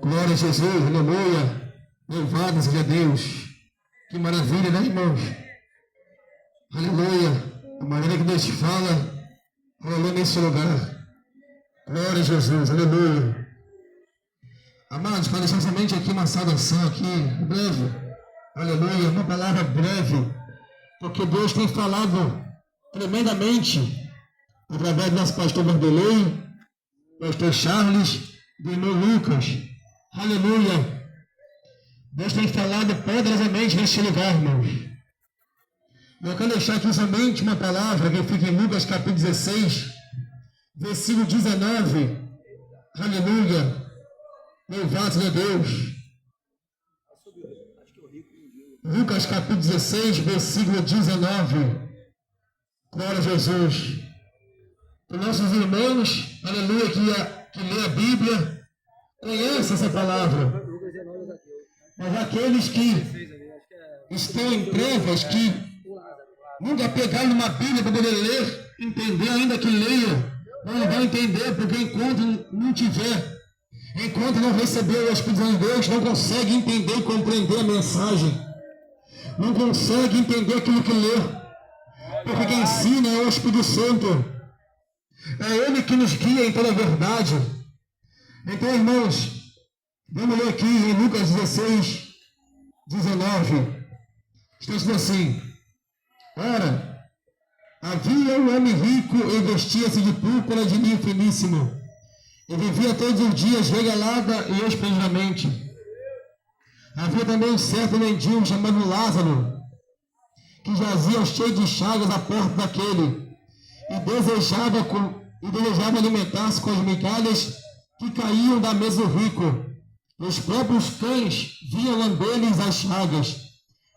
Glória a Jesus, aleluia. Louvado seja Deus. Que maravilha, né, irmãos? Aleluia. A maneira que Deus fala, aleluia, nesse lugar. Glória a Jesus, aleluia. Amados, para deixar somente aqui uma saudação aqui, breve. Aleluia, uma palavra breve. Porque Deus tem falado tremendamente através do nosso pastor Vanderlei, pastor Charles, do irmão Lucas. Aleluia. Deus tem falado poderosamente neste lugar, irmãos. Eu quero deixar aqui somente uma palavra que fica em Lucas capítulo 16, versículo 19. Aleluia. Louvado seja Deus. Lucas capítulo 16, versículo 19. Glória a Jesus. Os nossos irmãos, aleluia, que lê a Bíblia, conhecem essa palavra. Mas aqueles que estão em trevas, que nunca pegaram uma Bíblia para poder ler, entender, ainda que leia, não vão entender, porque enquanto não tiver, enquanto não receber o Espírito Santo de Deus, não consegue entender e compreender a mensagem. Não consegue entender aquilo que lê. Porque quem ensina é o Espírito Santo. É Ele que nos guia em toda a verdade. Então, irmãos, vamos ler aqui em Lucas 16, 19. Está escrito assim: ora, havia um homem rico e vestia-se de púrpura de linho finíssimo, e vivia todos os dias regalada e esplendidamente. Havia também um certo mendigo chamado Lázaro, que jazia cheio de chagas à porta daquele, e desejava alimentar-se com as migalhas que caíam da mesa do rico. Os próprios cães vinham lamber-lhes as chagas.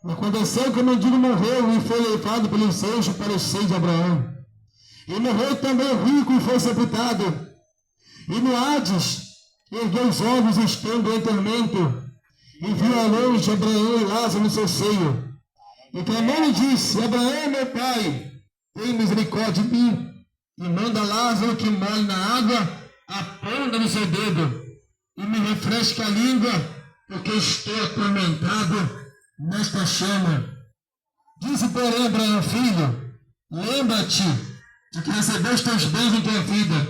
Aconteceu que o mendigo morreu e foi levado pelo seixo para o seio de Abraão. E morreu também o rico e foi sepultado. E no Hades ergueu os olhos estando em tormento, e viu a longe Abraão e Lázaro no seu seio. E clamando disse: Abraão, meu pai, tem misericórdia de mim, e manda Lázaro que molhe na água a ponta do seu dedo, e me refresque a língua, porque estou atormentado nesta chama. Disse, porém, Abraão: filho, lembra-te de que recebeste teus bens em tua vida,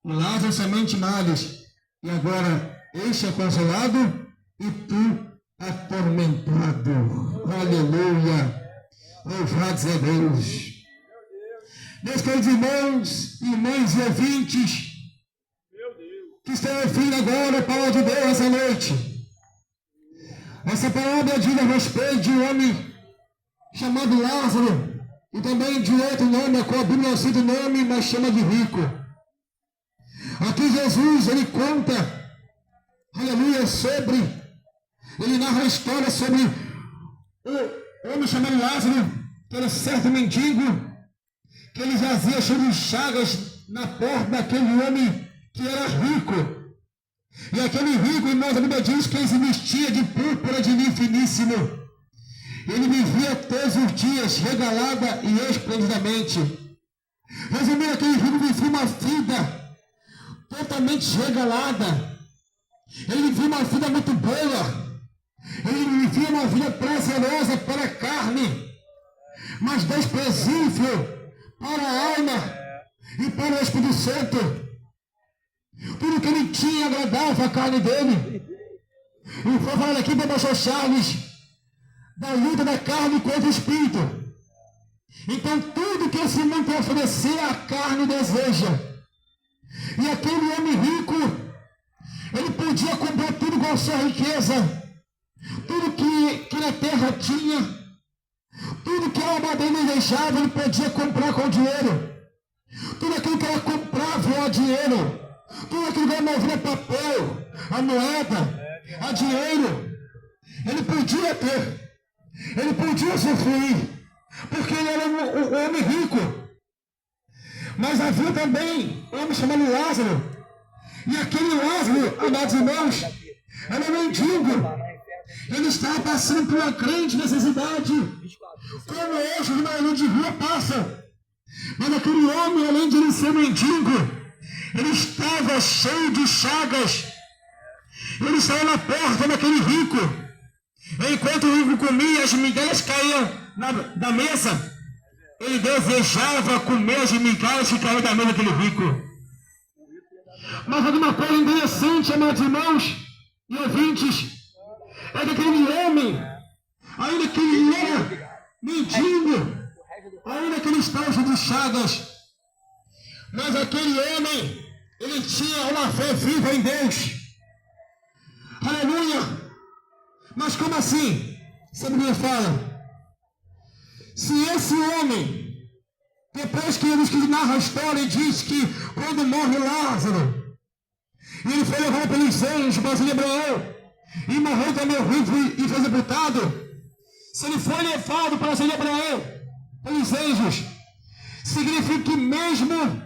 e Lázaro somente males, e agora este é consolado, e tu atormentado. Aleluia. Louvado seja Deus. Meus queridos irmãos, irmãs e ouvintes, que estão ouvindo agora a palavra de Deus essa noite. Essa palavra diz a respeito de um homem chamado Lázaro, e também de outro nome, a qual a Bíblia não cita o nome, mas chama de rico. Aqui Jesus, ele conta, aleluia, ele narra a história sobre o homem chamado Lázaro, que era certo mendigo, que ele jazia cheio de chagas na porta daquele homem que era rico. E aquele rico, irmãos, a Bíblia diz que ele se vestia de púrpura de linho finíssimo. Ele vivia todos os dias regalada e esplendidamente. Resumindo, aquele rico vivia uma vida totalmente regalada. Ele vivia uma vida muito boa. Ele vivia uma vida prazerosa para a carne, mas desprezível para a alma e para o Espírito Santo. Tudo que ele tinha agradava a carne dele. E foi falando aqui para o pastor Charles da luta da carne contra o Espírito. Então tudo que esse mundo tem a oferecer, a carne deseja. E aquele homem rico, ele podia comprar tudo com a sua riqueza. Tudo que na terra tinha, tudo que a alma dele desejava, ele podia comprar com dinheiro. Tudo aquilo que ela comprava a dinheiro. Tudo aquilo que ela movia papel, a moeda, a dinheiro. Ele podia ter. Ele podia sofrer, porque ele era um homem rico. Mas havia também um homem chamado Lázaro. E aquele Lázaro, amados irmãos, era mendigo. Ele estava passando por uma grande necessidade, como hoje os maioria de rua passa. Mas aquele homem, além de ele ser mendigo, ele estava cheio de chagas. Ele saiu na porta daquele rico. Enquanto o rico comia, as migalhas caíam da mesa. Ele desejava comer as migalhas que caíam da mesa daquele rico. Mas alguma coisa interessante, amados irmãos e ouvintes, é que aquele homem, ainda que ele era mendigo, ainda que ele estava cheio de chagas, mas aquele homem, ele tinha uma fé viva em Deus. Aleluia! Mas como assim? Sabe o que ele fala? Se esse homem, depois que Jesus narra a história e diz que quando morre Lázaro, ele foi levado pelos anjos para Cesareu de Abraão, e morreu também e foi sepultado. Se ele foi levado para Cesareu de Abraão pelos anjos, significa que mesmo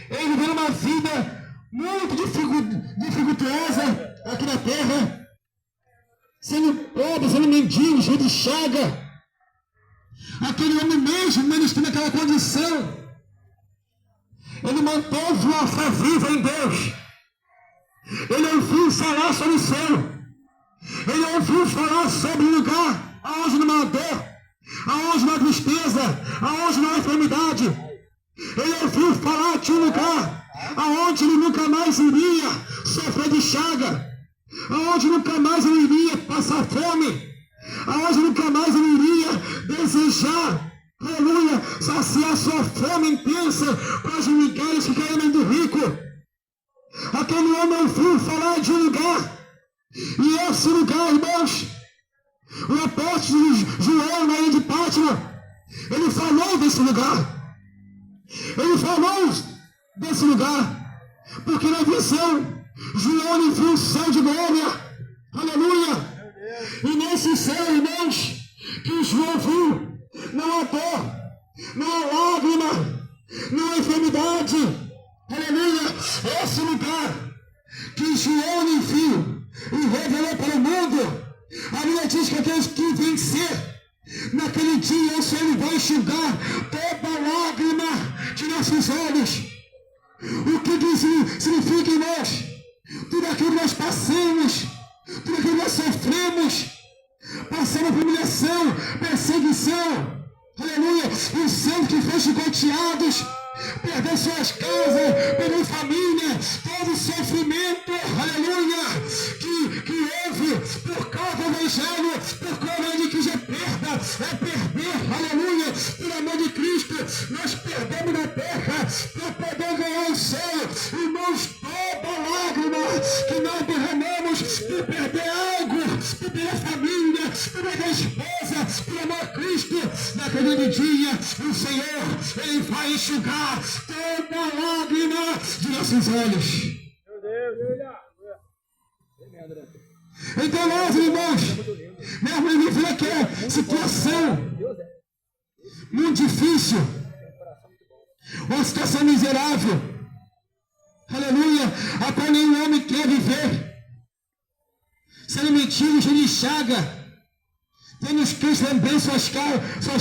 ele viveu uma vida muito dificultosa aqui na terra, sendo pobre, sendo mendigo, cheio de chaga, aquele homem mesmo, ele esteve naquela condição, ele manteve uma fé viva em Deus. Ele ouviu falar sobre o céu. Ele ouviu falar sobre o lugar aonde não há dor, aonde não há tristeza, aonde não há enfermidade. Ele ouviu falar de um lugar aonde ele nunca mais iria sofrer de chaga, aonde nunca mais ele iria passar fome, aonde nunca mais ele iria desejar, aleluia, saciar sua fome intensa com as migalhas que caíram do rico. Aquele homem ouviu falar de um lugar, e esse lugar, irmãos, o apóstolo João, na ilha de Pátmos, ele falou desse lugar. Ele falou desse lugar, porque na visão, João ele viu o céu de glória, aleluia, e nesse céu, irmãos, que João viu, não há dor, não há lágrima, não há enfermidade, aleluia, esse lugar que João viu e revelou para o mundo, a Bíblia diz que aqueles que vencer, naquele dia o Senhor vai enxugar toda lágrima de nossos olhos. O que significa em nós? Tudo aquilo que nós passamos, tudo aquilo que nós sofremos, passamos por humilhação, perseguição, aleluia, os santos que foram chicoteados, perdeu suas casas, perdeu família, todo o sofrimento, aleluia, que houve por causa do Evangelho, por causa de Cristo, é perder, aleluia, pelo amor de Cristo, nós perdemos na terra para poder ganhar o céu, irmãos, toda lágrima que nós derramamos por perder algo, por perder a família, por perder a esposa, por amor a Cristo, naquele dia, o Senhor, Ele vai enxugar toda lágrima de nossos olhos. Meu Deus, então nós, irmãos, mesmo em viver aquela situação muito difícil, uma situação miserável, aleluia, a qual nenhum homem quer viver, sendo mentido, cheio de chaga, tendo os Cristo lambendo suas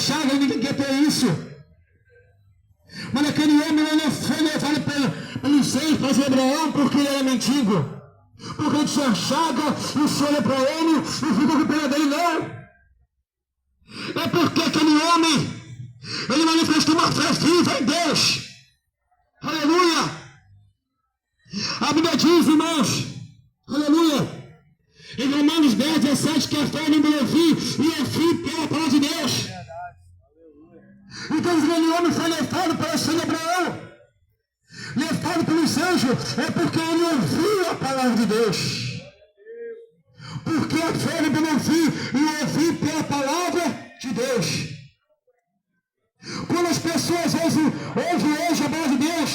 chagas, ninguém quer ter isso. Mas aquele homem não foi levado pelos seis para Abraão porque ele era mendigo, porque ele tinha chaga e o Senhor olhou para ele e ficou com pena dele, não. É porque aquele homem, ele manifestou uma fé viva em Deus, aleluia. A Bíblia diz, irmãos, aleluia, em Romanos 10, 17, que a fé vem pelo ouvir e ouvir pela palavra de Deus. Então aquele homem foi levado para o Senhor Abraão, levado pelos anjos, é porque ele ouviu a palavra de Deus. Porque a fé vem pelo ouvir e ouvir pela palavra de Deus. Quando as pessoas ouvem hoje a palavra de Deus,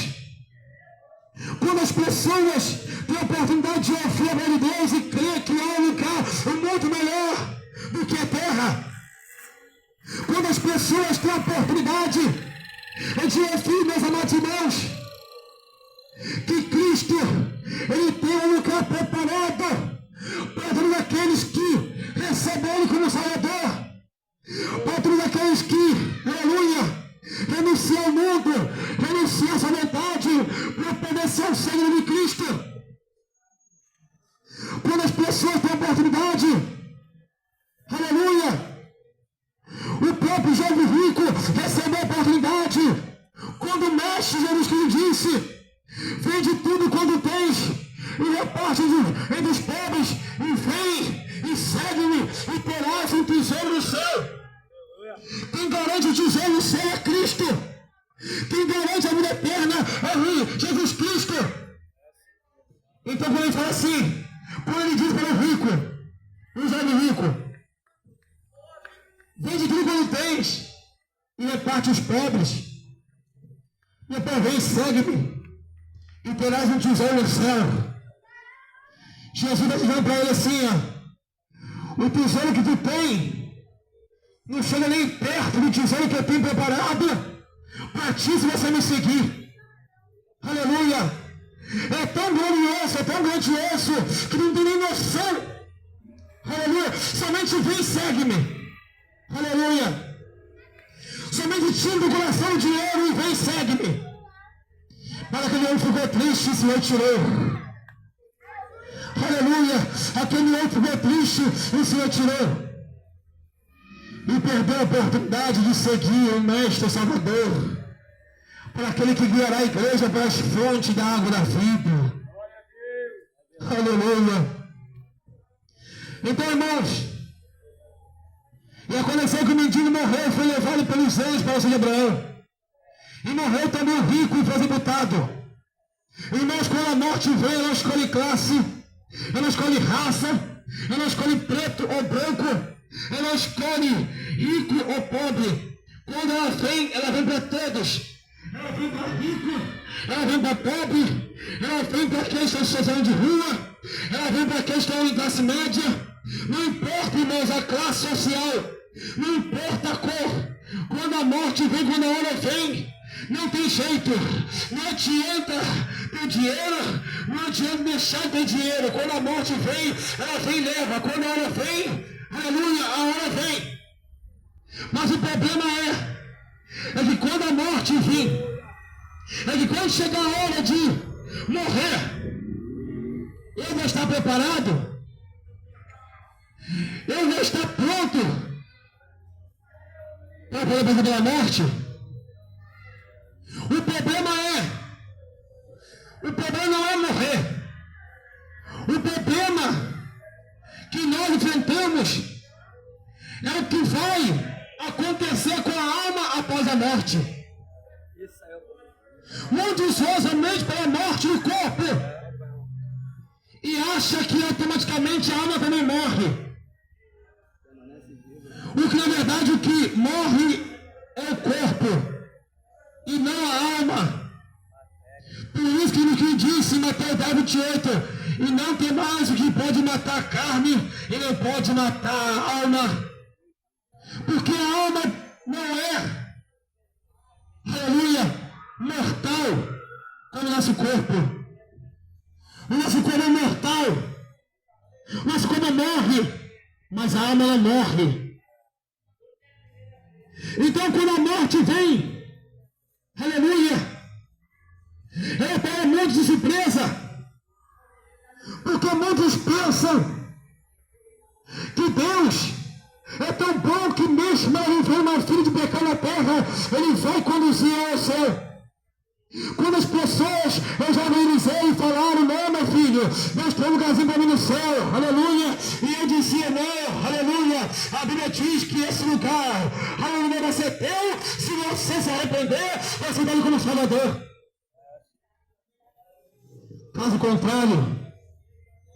quando as pessoas têm a oportunidade de ouvir a palavra de Deus e crer que há um lugar muito melhor do que a terra, quando as pessoas têm a oportunidade de ouvir, meus amados irmãos, que Cristo, Ele tem um lugar preparado para todos aqueles que recebem Ele como Salvador, para todos aqueles que, aleluia, renunciam ao mundo, renunciam disse: vende tudo quando tens, e reparte entre os pobres, e vem, e segue-me, e terás um tesouro no céu. Quem garante o tesouro no céu é Cristo. Quem garante a vida eterna é Jesus Cristo. Então quando ele fala assim, quando ele diz para o rico, o jovem rico, vende tudo quando tens, e reparte os pobres. Depois vem, segue-me, e terás um tesouro no céu. Jesus está dizendo para ele assim, ó, o tesouro que tu tem não chega nem perto do tesouro que eu tenho preparado para ti se você me seguir. Aleluia! É tão grandioso, que não tem nem noção. Aleluia! Somente vem e segue-me. Aleluia! Somente tira do coração o dinheiro e vem e segue-me. Para aquele homem ficou triste e se retirou. Aleluia! Aquele homem ficou triste e se retirou. E perdeu a oportunidade de seguir o Mestre Salvador. Para aquele que guiará a igreja para as fontes da água da vida. Aleluia! Então, irmãos, e aconteceu que o mendigo morreu e foi levado pelos anjos para o de Abraão. E morreu também o rico e foi executado. Irmãos, quando a morte vem, ela escolhe classe, ela escolhe raça, ela escolhe preto ou branco, ela escolhe rico ou pobre. Quando ela vem para todos. Ela vem para rico, ela vem para pobre, ela vem para quem está em situação de rua, ela vem para quem está em classe média. Não importa, irmãos, a classe social, não importa a cor. Quando a morte vem, quando a hora vem, não tem jeito. Não adianta ter dinheiro, não adianta deixar de ter dinheiro. Quando a morte vem, ela vem e leva. Quando a hora vem, aleluia, a hora vem. Mas o problema é que quando a morte vir, é que quando chegar a hora de morrer, eu vou estar preparado, eu vou estar pronto para poder fazer a morte. O problema não é morrer. O problema que nós enfrentamos é o que vai acontecer com a alma após a morte. Muitos usam mente pela morte do corpo e acham que automaticamente a alma também morre. O que na verdade o que morre é o corpo e não a alma. Por isso que disse em Mateus 10:28, e não tem mais o que pode matar a carne e não pode matar a alma. Porque a alma não é, aleluia, mortal como o nosso corpo. O nosso corpo é mortal. O nosso corpo morre, mas a alma ela morre. Então quando a morte vem, aleluia, ela pega muitos de surpresa. Porque muitos pensam que Deus é tão bom que mesmo ele vê um filho de pecado na terra, ele vai conduzir ao céu. Quando as pessoas, eu já vi Eliseu e falaram, não, meu filho, Deus tem um lugarzinho para mim no céu, aleluia. E eu dizia, não, aleluia, a Bíblia diz que esse lugar, aleluia, vai ser teu, se você se arrepender, você vai como Salvador. Caso contrário,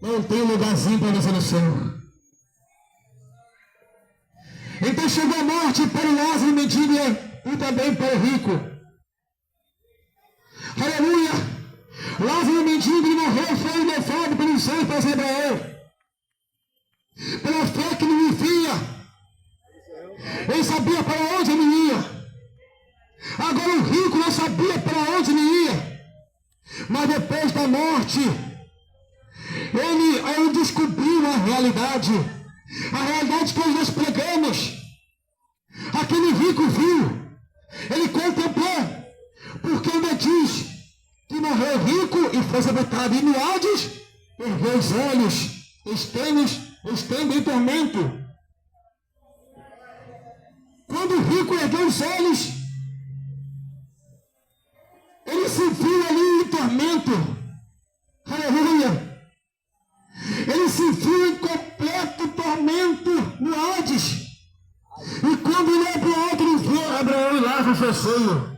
não tem lugarzinho para você no céu. Então chegou a morte para o Lázaro, o mendigo, e também para o rico. Aleluia! Lázaro, o mendigo, ele morreu, foi levado pelos anjos para Abraão. Pela fé que ele vivia. Ele sabia para onde ele ia. Agora o rico não sabia para onde ele ia. Mas depois da morte, ele descobriu a realidade que hoje nós pregamos. Aquele rico viu, ele contemplou, porque ainda diz que morreu rico e foi sepultado, e no Hades ergueu os olhos, estende em tormento. Quando o rico ergueu os olhos, ele se viu ali tormento. Aleluia. Ele se viu em completo tormento no Hades. E quando ele abre o alto, ele vê Abraão e Lázaro seu sonho.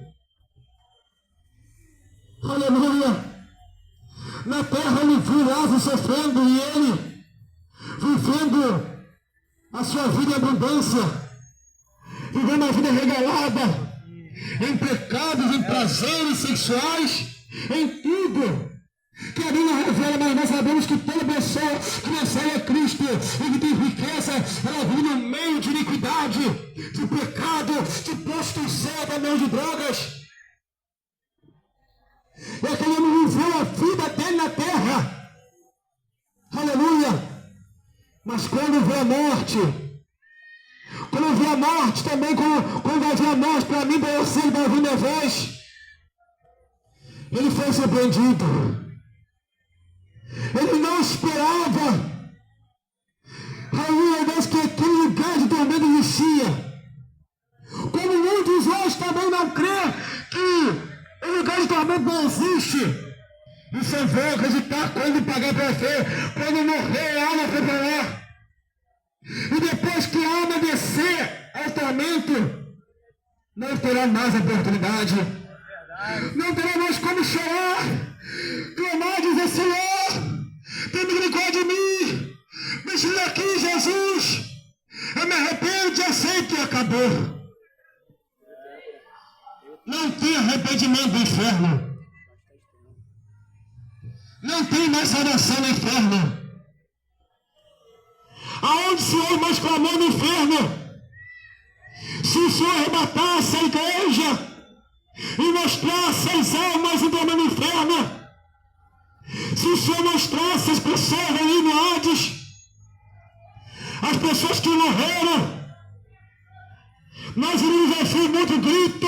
Aleluia. Na terra ele viu Lázaro sofrendo e ele vivendo a sua vida em abundância, vivendo a vida regalada, em pecados, em prazeres sexuais, em tudo. Que a Bíblia revela, mas nós sabemos que toda pessoa que nasceu a Cristo e que tem riqueza, ela vive no meio de iniquidade, de pecado, de prostituição, também de drogas. E aquele homem viveu a vida dele na terra. Aleluia. Mas quando vê a morte, também, quando vai ver a morte, para mim, para você, ele vai ouvir minha voz, ele foi surpreendido. Ele não esperava, aleluia, Deus, que aquele lugar de tormento existia. Como muitos hoje também não crêem que o lugar de tormento não existe. E só vão acreditar quando pagar para fé, quando morrer, a alma foi para lá. E depois que a alma descer ao tormento, não terá mais oportunidade. Não terá mais como chorar, clamar e dizer: Senhor, tem misericórdia de mim, me tira daqui, Jesus, eu me arrependo e aceito e acabou. Não tem arrependimento do inferno, não tem mais salvação no inferno. Aonde o Senhor mais clamou no inferno? Se o Senhor arrebatasse a igreja e mostrasse as almas entrando no inferno, se o Senhor mostrasse as pessoas ali no Hades, as pessoas que morreram, nós iríamos ouvir muito grito,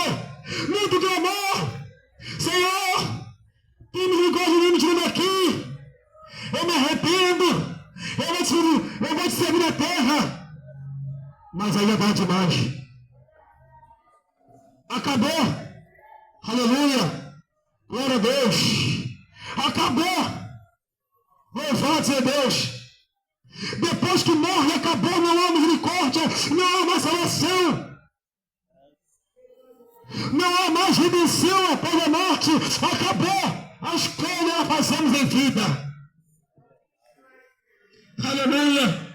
muito clamor: Senhor, tem misericórdia de mim, me tira daqui, eu me arrependo, eu vou te servir na terra. Mas aí é tarde demais. Acabou. Aleluia. Glória a Deus. Acabou. Louvado seja Deus. Depois que morre, acabou, não há misericórdia, não há mais salvação, não há mais redenção após a morte. Acabou. A escolha nós fazemos em vida. Aleluia.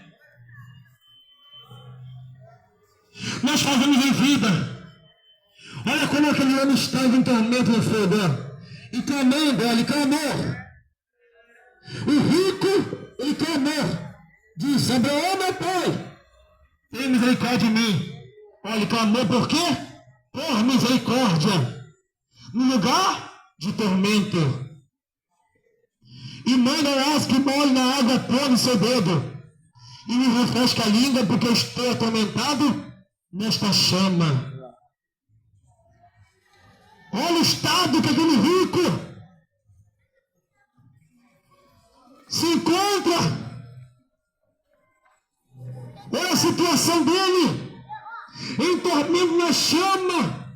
Nós fazemos em vida. Olha como aquele homem estava em tormento no fogo, e clamando, ele clamou. O rico, ele clamou, disse: Abraão, meu pai, tem misericórdia de mim. Olha, ele clamou por quê? Por misericórdia, no lugar de tormento. E manda Lázaro que molhe na água, põe no seu dedo, e me refresca a língua, porque eu estou atormentado nesta chama. Olha o estado que aquele rico se encontra. Olha a situação dele, em tormento na chama,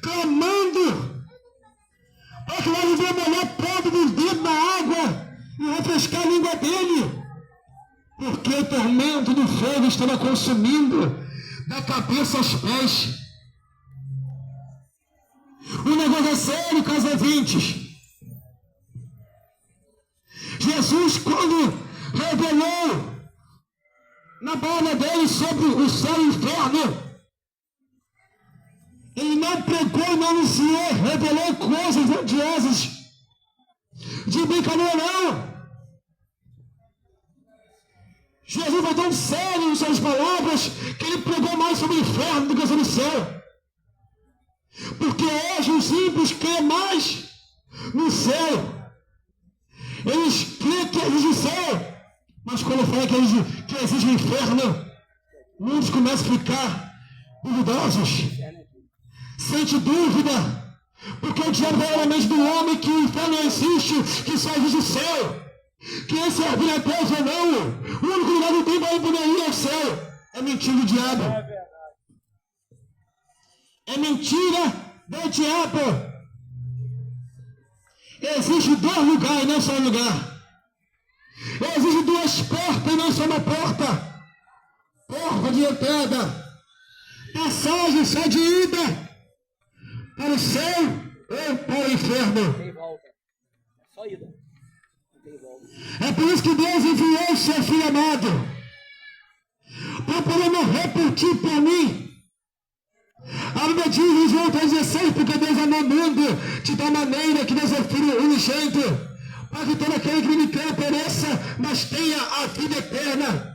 clamando para que ele vai molhar a ponta dos dedos na água e refrescar a língua dele, porque o tormento do fogo estava consumindo da cabeça aos pés. O negócio é sério, caros ouvintes. Jesus, quando revelou na palavra dele sobre o céu e o inferno, ele não pregou e não anunciou, revelou coisas grandiosas de brincadeira, não. Jesus foi tão sério em suas palavras que ele pregou mais sobre o inferno do que sobre o céu. Porque hoje os ímpios creem mais no céu. Eles creem que existe o céu, mas quando fala que existe o inferno, muitos começam a ficar duvidosos, sente dúvida, porque o diabo vai na mente do homem que o inferno não existe, que só existe o céu, que esse é a vida de Deus ou não. O único lugar que tem para poder ir ao céu. É mentira do diabo. É mentira do diabo. Existem dois lugares e não só um lugar. Existem duas portas e não só uma porta. Porta de entrada. Passagem só de ida para o céu ou para o inferno. Tem volta. É só ida. Não tem volta. É por isso que Deus enviou o seu Filho amado para poder morrer por ti e por mim. A Bíblia diz em João 3,16, porque Deus amou o mundo de tal maneira que Deus é o Filho unigênito, para que todo aquele que me crê pereça, mas tenha a vida eterna.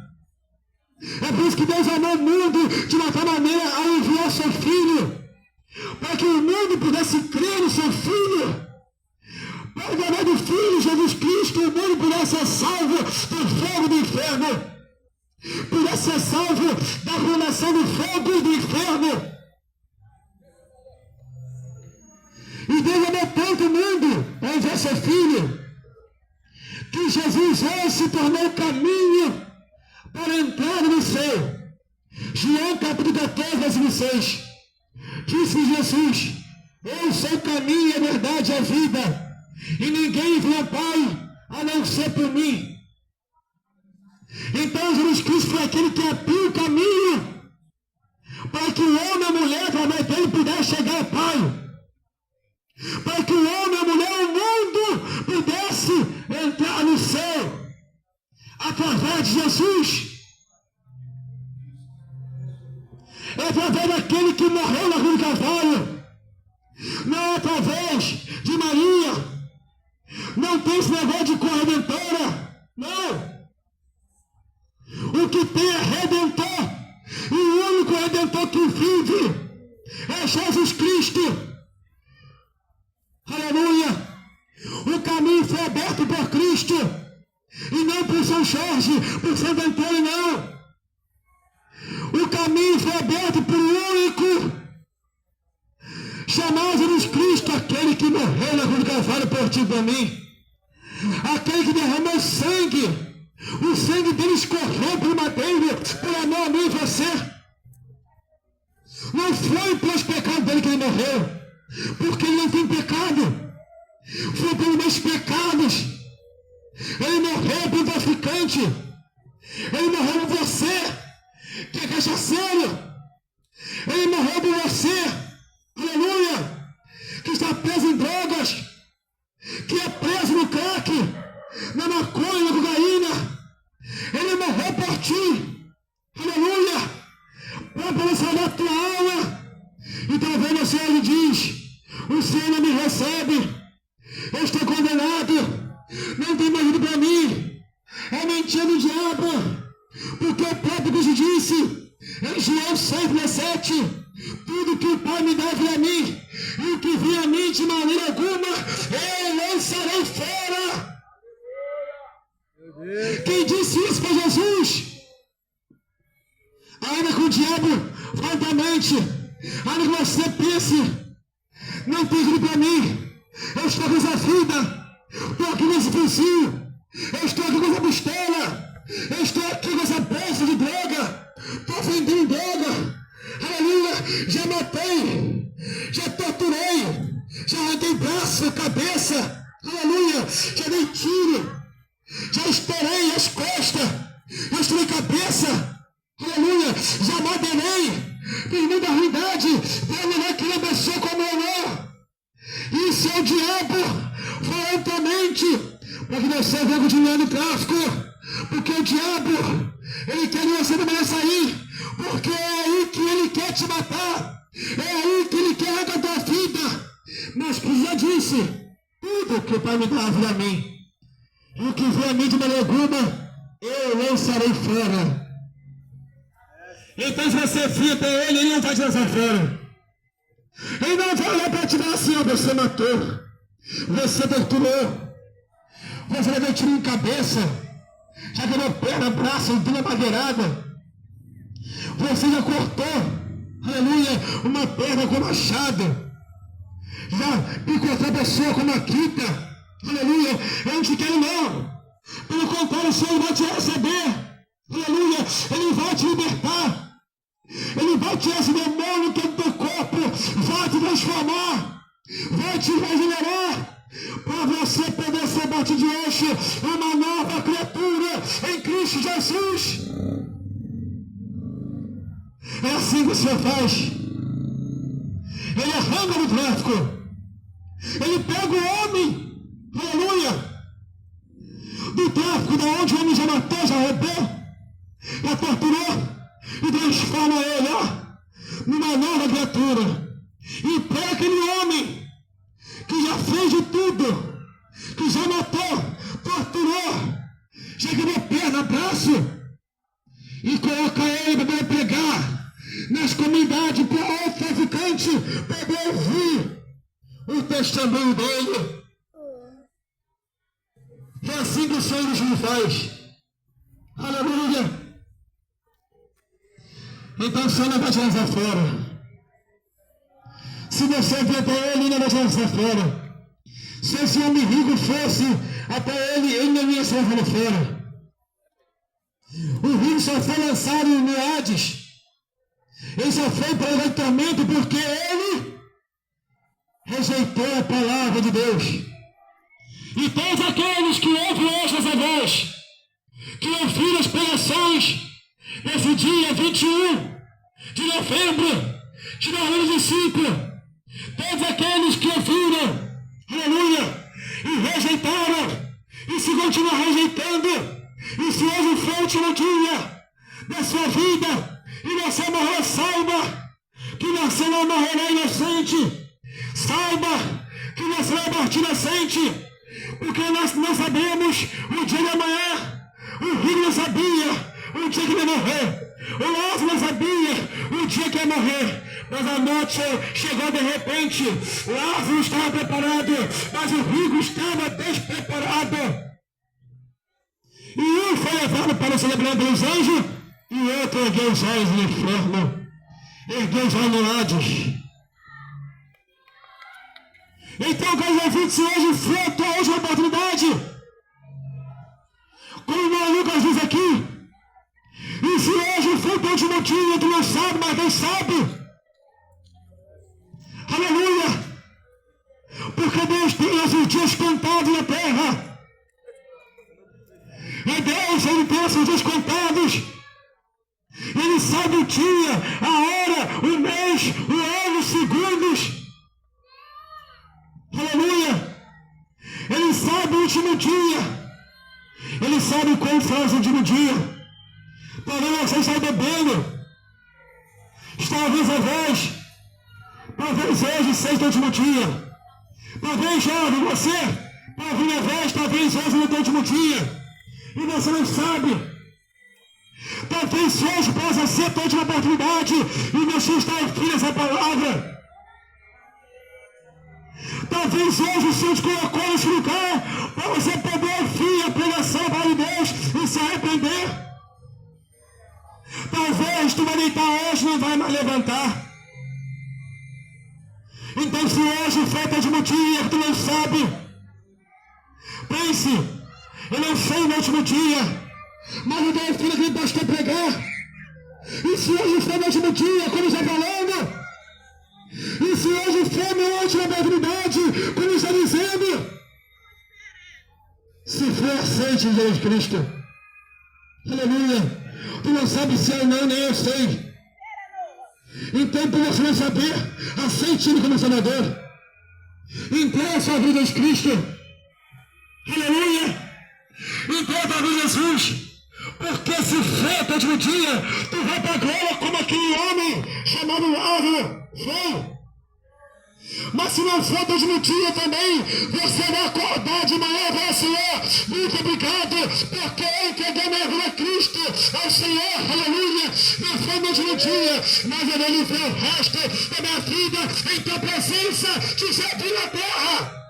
É por isso que Deus amou o mundo de uma tal maneira ao enviar o seu Filho, para que o mundo pudesse crer no seu Filho. Para que através do Filho Jesus Cristo o mundo pudesse ser salvo do fogo do inferno, pudesse ser salvo da condenação do fogo do inferno. E Deus amou tanto o mundo ao enviar seu Filho, que Jesus hoje se tornou o caminho para entrar no céu. João capítulo 14, versículo 6. Disse Jesus: eu sou o caminho, a verdade e a vida, e ninguém vem ao Pai a não ser por mim. Então Jesus Cristo foi aquele que abriu o caminho para que o homem e a mulher, através dele, pudesse chegar ao Pai. Para que o homem, a mulher, o mundo pudesse entrar no céu através de Jesus. É através daquele que morreu na cruz do Calvário. Não é através de Maria. Não tem esse negócio de corredentora. Não. O que tem é redentor. E o único redentor que vive é Jesus Cristo. Aleluia! O caminho foi aberto por Cristo e não por São Jorge, por Santo Antônio, não. O caminho foi aberto por um único, chamado Jesus Cristo, aquele que morreu na cruz do Calvário por ti e por mim, aquele que derramou sangue. O sangue dele escorreu por madeira, por amor a mim e você. Não foi pelos pecados dele que ele morreu, porque ele não tem pecado. Foi pelos meus pecados. Ele morreu por traficante. Ele morreu por você, que é cachaceiro. Ele morreu por você, aleluia, que está preso em drogas, que é preso no crack, na maconha, na cocaína. Ele morreu por ti, aleluia, para poder salvar a tua alma. E talvez você ele diz: o Senhor não me recebe, eu estou condenado, não tem mais vida para mim. É mentira do diabo, porque o próprio Jesus disse em João 6,17: tudo que o Pai me dá vem a mim, e o que vem a mim de maneira alguma eu lançarei fora. Quem disse isso foi Jesus. Ainda que o diabo prontamente, ainda que você pense: não tem vida para mim, eu estou com essa vida, estou aqui nesse fuzil, eu estou aqui com essa pistola, eu estou aqui com essa bolsa de droga, estou vendendo droga, aleluia, já matei, já torturei, já arranquei braço, cabeça, aleluia, já dei tiro, já estourei as costas, já estourei cabeça, aleluia, já maderei. Em muita ruindade, Deus não vai querer pessoa como eu não. Isso é o diabo, violentamente, para que você venha continuar no tráfico. Porque o diabo, ele quer que você não sair, porque é aí que ele quer te matar, é aí que ele quer arrancar a tua vida. Mas que já disse: tudo que o Pai me dá vem a mim, e o que vem a mim de maneira alguma eu lançarei fora. Então, se você fia para ele, ele não vai te lançar fora. Ele não vai olhar para te dar assim: ó, você matou, você torturou, você levou tiro em cabeça, já quebrou perna, braço, deu madeirada, você já cortou, aleluia, uma perna com machado, já picotou a pessoa com uma quita, aleluia. Eu não te quero não. Pelo contrário, o Senhor vai te receber, aleluia, ele vai te libertar, ele vai tirar esse demônio que é do teu corpo, vai te transformar, vai te regenerar, para você poder ser batido hoje, uma nova criatura em Cristo Jesus. É assim que o Senhor faz. Ele arranca do tráfico. Ele pega o homem, aleluia, do tráfico, da onde o homem já matou, já roubou, já torturou, e transforma ele, numa nova criatura. E pega aquele homem que já fez de tudo, que já matou, torturou, já quebrou perna, braço, e coloca ele para pregar nas comunidades, para o traficante poder ouvir o testemunho dele. É assim que o Senhor nos faz. Aleluia. Então o Senhor não vai te lançar fora. Se você vier até ele, ele não vai te lançar fora. Se esse homem rico fosse até ele, ele não ia ser lançado fora. O rico só foi lançado no Hades. Ele só foi para o eleitamento porque ele rejeitou a palavra de Deus. E todos aqueles que ouvem hoje essa voz, que ouviram as pregações nesse dia 21 de novembro de 2005, todos aqueles que ouviram, aleluia, e rejeitaram, e se continuam rejeitando, e se hoje for o último dia da sua vida, e você morrer, saiba que você não morrerá inocente, saiba que você vai partir inocente, porque nós não sabemos o dia de amanhã. O rico não sabia o dia que ia morrer, o Lázaro não sabia o dia que ia morrer, mas a morte chegou de repente. Lázaro estava preparado, mas o rico estava despreparado. E um foi levado para o celebrando pelos anjos, e o outro ergueu os olhos no inferno, ergueu os olhos no Hades. Então, caros ouvintes, se hoje for a tua última oportunidade, como o irmão Lucas diz aqui, e se hoje for o teu último dia, tu não sabe, mas Deus sabe. Aleluia! Porque Deus tem os dias contados na terra. E Deus, Ele tem os dias contados. Ele sabe o dia, a hora, o mês, o ano, os segundos. Aleluia! Ele sabe o último dia. Ele sabe quando será o último dia. Talvez você esteja bebendo. Talvez a voz. Talvez hoje seja o último dia. Talvez, jovem, você, para ouvir a voz, talvez hoje não é o último dia. E você não sabe. Talvez hoje possa ser a tua última oportunidade. E você está ouvindo essa palavra. Talvez hoje o Senhor te colocou nesse lugar para você poder ouvir a pregação para Deus e se arrepender. Talvez tu vai deitar hoje e não vai mais levantar. Então, se hoje foi o último dia, tu não sabe, pense, eu não sei no último dia, mas eu dou filho aquele pastor pregar. E se hoje foi o último dia, como está falando? E se hoje for minha última oportunidade, como está dizendo? Se for, aceite Jesus Cristo. Aleluia. Tu não sabe se é ou não, nem eu sei. Então, por você não saber, aceite Ele como Salvador. Entrega a sua vida a Jesus Cristo. Aleluia. Entrega a tua vida a Jesus. Porque se for o último dia, tu vai para a glória como aquele homem chamado Lázaro foi. Mas se não for o último dia também, você vai acordar de manhã e falar: Senhor, muito obrigado, porque eu entreguei minha vida a Cristo, ao Senhor, aleluia. Não foi no último dia, mas eu vou viver o resto da minha vida em tua presença, de jardim na terra.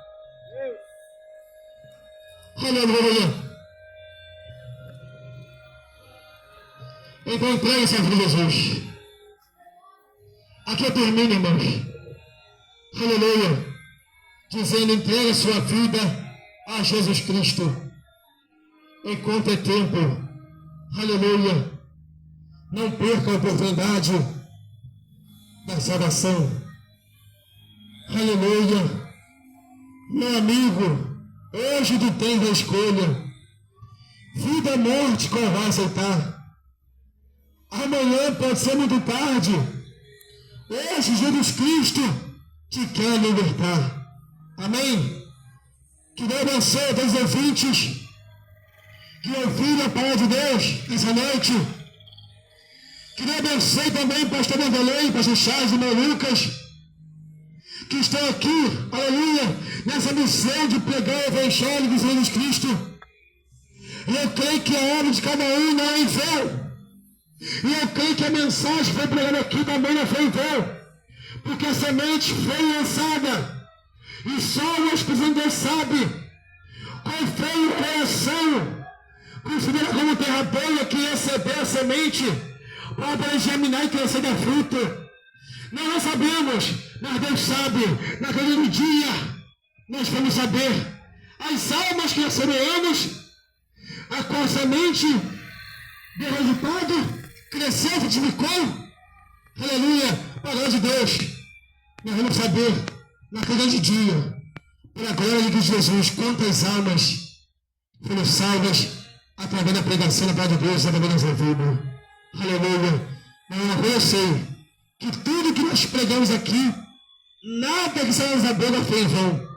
Aleluia. Então entrega essa vida a Jesus. Aqui eu termino, irmãos. Aleluia. Dizendo: entrega sua vida a Jesus Cristo enquanto é tempo. Aleluia. Não perca a oportunidade da salvação. Aleluia. Meu amigo, hoje tu tens a escolha. Vida ou morte, qual vai aceitar? Amanhã pode ser muito tarde. Hoje Jesus Cristo te quer libertar. Amém? Que Deus abençoe a todos os ouvintes que ouviram a palavra de Deus essa noite. Que Deus abençoe também o pastor Vanderlei, pastor Charles e meu Lucas, que estão aqui, aleluia, nessa missão de pregar o Evangelho de Jesus Cristo. E eu creio que a obra de cada um não é em vão. E eu creio que a mensagem que foi pregada aqui também não foi em vão. Porque a semente foi lançada. E só o Espírito Deus sabe qual foi o coração considerado como terra boa que recebeu a semente para poder germinar e crescer da fruto. Nós não sabemos, mas Deus sabe. Naquele dia nós vamos saber as almas que receberemos, a qual semente deu resultado, cresceu, frutificou. Aleluia, para a glória de Deus. Nós vamos saber naquele grande dia, pela glória de Jesus, quantas almas foram salvas através da pregação da palavra de Deus, através da nossa vida. Aleluia. Mas eu sei que tudo que nós pregamos aqui, nada que saiu da boca foi em vão.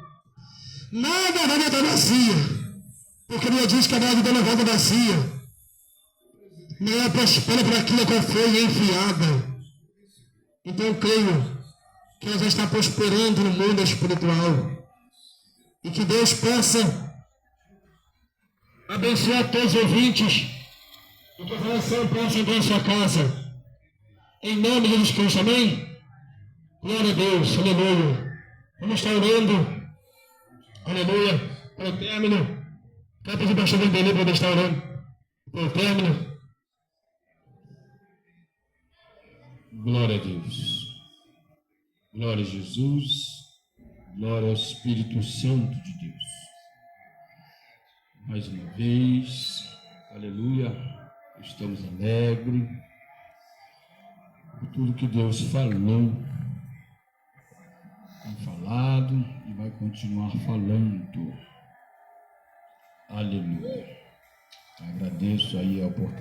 Nada vai voltar vazia. Porque Deus diz que a verdade não volta vazia. Não é prospera por aquilo que foi enfiada. Então eu creio que nós vamos estar prosperando no mundo espiritual. E que Deus possa abençoar todos os ouvintes. E que a oração possa entrar em sua casa. Em nome de Jesus Cristo, amém? Glória a Deus, aleluia. Vamos estar orando, aleluia, para o término. Quero pedir para o pastor Vanderlei para estar orando para o término. Glória a Deus. Glória a Jesus. Glória ao Espírito Santo de Deus. Mais uma vez, aleluia, estamos alegres por tudo que Deus falou, tem falado e vai continuar falando. Aleluia. Agradeço aí a oportunidade.